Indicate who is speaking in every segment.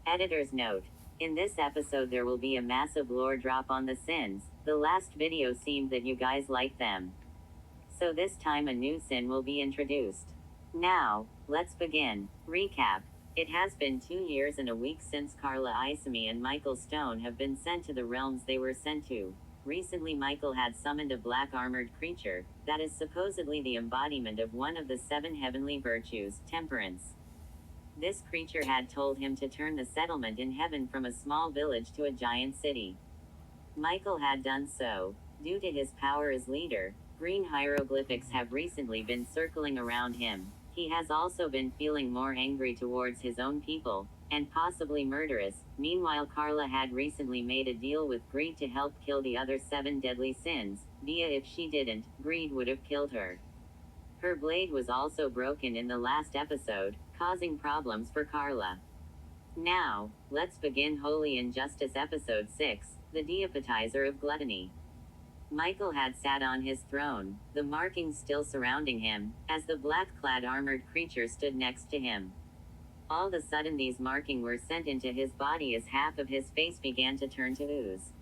Speaker 1: Editor's note. In this episode there will be a massive lore drop on the sins. The last video seemed that you guys liked them. So this time a new sin will be introduced. Now, let's begin. Recap. It has been 2 years and a week since Carla Isami and Michael Stone have been sent to the realms they were sent to. Recently Michael had summoned a black armored creature, that is supposedly the embodiment of one of the 7 heavenly virtues, temperance. This creature had told him to turn the settlement in heaven from a small village to a giant city. Michael had done so. Due to his power as leader, green hieroglyphics have recently been circling around him. He has also been feeling more angry towards his own people, and possibly murderous. Meanwhile, Carla had recently made a deal with greed to help kill the other 7 deadly sins. If she didn't, greed would have killed her. Her blade was also broken in the last episode, causing problems for Carla. Now, let's begin Holy Injustice Episode 6, the Deappetizer of Gluttony. Michael had sat on his throne, the markings still surrounding him, as the black-clad armored creature stood next to him. All of a sudden these markings were sent into his body as half of his face began to turn to ooze.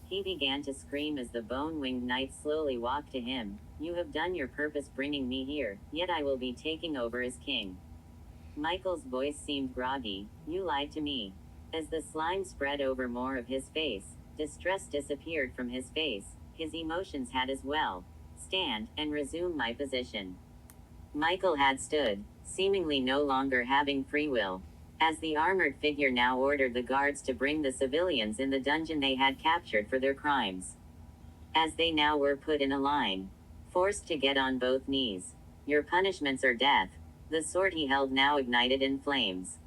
Speaker 1: He began to scream as the bone-winged knight slowly walked to him. "You have done your purpose bringing me here, yet I will be taking over as king." Michael's voice seemed groggy. "You lied to me." As the slime spread over more of his face, distress disappeared from his face. His emotions had as well. "Stand, and resume my position." Michael had stood, seemingly no longer having free will. As the armored figure now ordered the guards to bring the civilians in the dungeon they had captured for their crimes. As they now were put in a line, forced to get on both knees. "Your punishments are death." The sword he held now ignited in flames.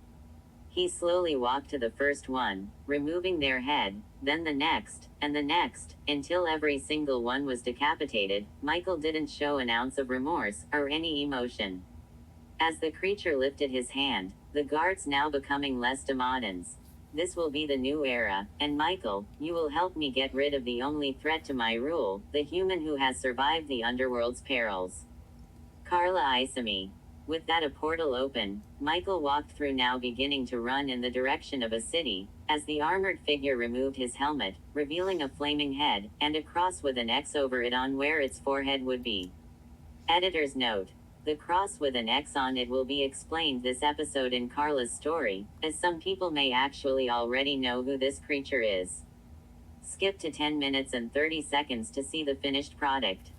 Speaker 1: He slowly walked to the first one, removing their head, then the next, and the next, until every single one was decapitated. Michael didn't show an ounce of remorse, or any emotion. As the creature lifted his hand, the guards now becoming less demons. "This will be the new era, and Michael, you will help me get rid of the only threat to my rule, the human who has survived the underworld's perils." Carla Isami. With that a portal open, Michael walked through, now beginning to run in the direction of a city, as the armored figure removed his helmet, revealing a flaming head, and a cross with an X over it on where its forehead would be. Editor's note. The cross with an X on it will be explained this episode in Carla's story, as some people may actually already know who this creature is. Skip to 10 minutes and 30 seconds to see the finished product.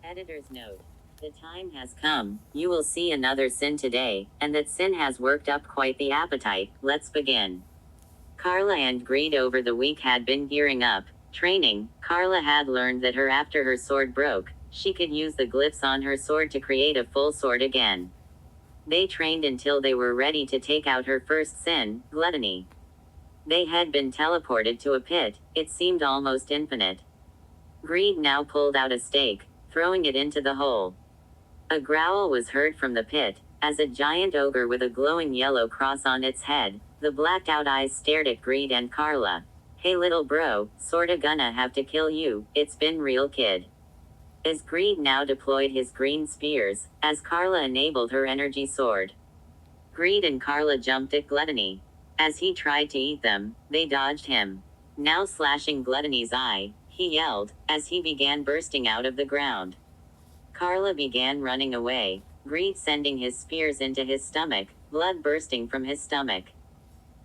Speaker 1: Editor's note. The time has come, you will see another sin today, and that sin has worked up quite the appetite. Let's begin. Carla and Greed over the week had been gearing up, training. Carla had learned that after her sword broke, she could use the glyphs on her sword to create a full sword again. They trained until they were ready to take out her first sin, gluttony. They had been teleported to a pit, it seemed almost infinite. Greed now pulled out a stake, throwing it into the hole. A growl was heard from the pit, as a giant ogre with a glowing yellow cross on its head, the blacked out eyes stared at Greed and Carla. Hey little bro, sorta gonna have to kill you, it's been real kid. As Greed now deployed his green spears, as Carla enabled her energy sword. Greed and Carla jumped at Gluttony. As he tried to eat them, they dodged him. Now slashing Gluttony's eye, he yelled, as he began bursting out of the ground. Carla began running away, Greed sending his spears into his stomach, blood bursting from his stomach.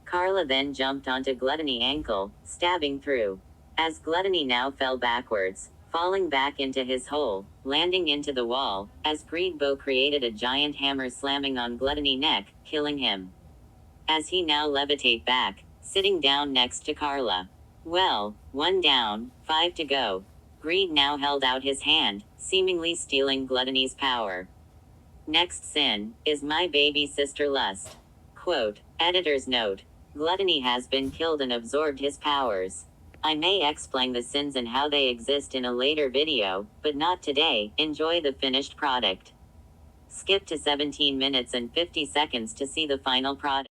Speaker 1: Carla then jumped onto Gluttony's ankle, stabbing through. As Gluttony now fell backwards, falling back into his hole, landing into the wall, as Greed bow created a giant hammer slamming on Gluttony's neck, killing him. As he now levitate back, sitting down next to Carla. Well, 1 down, 5 to go. Greed now held out his hand, seemingly stealing Gluttony's power. Next sin, is my baby sister Lust. Quote, editor's note. Gluttony has been killed and absorbed his powers. I may explain the sins and how they exist in a later video, but not today. Enjoy the finished product. Skip to 17 minutes and 50 seconds to see the final product.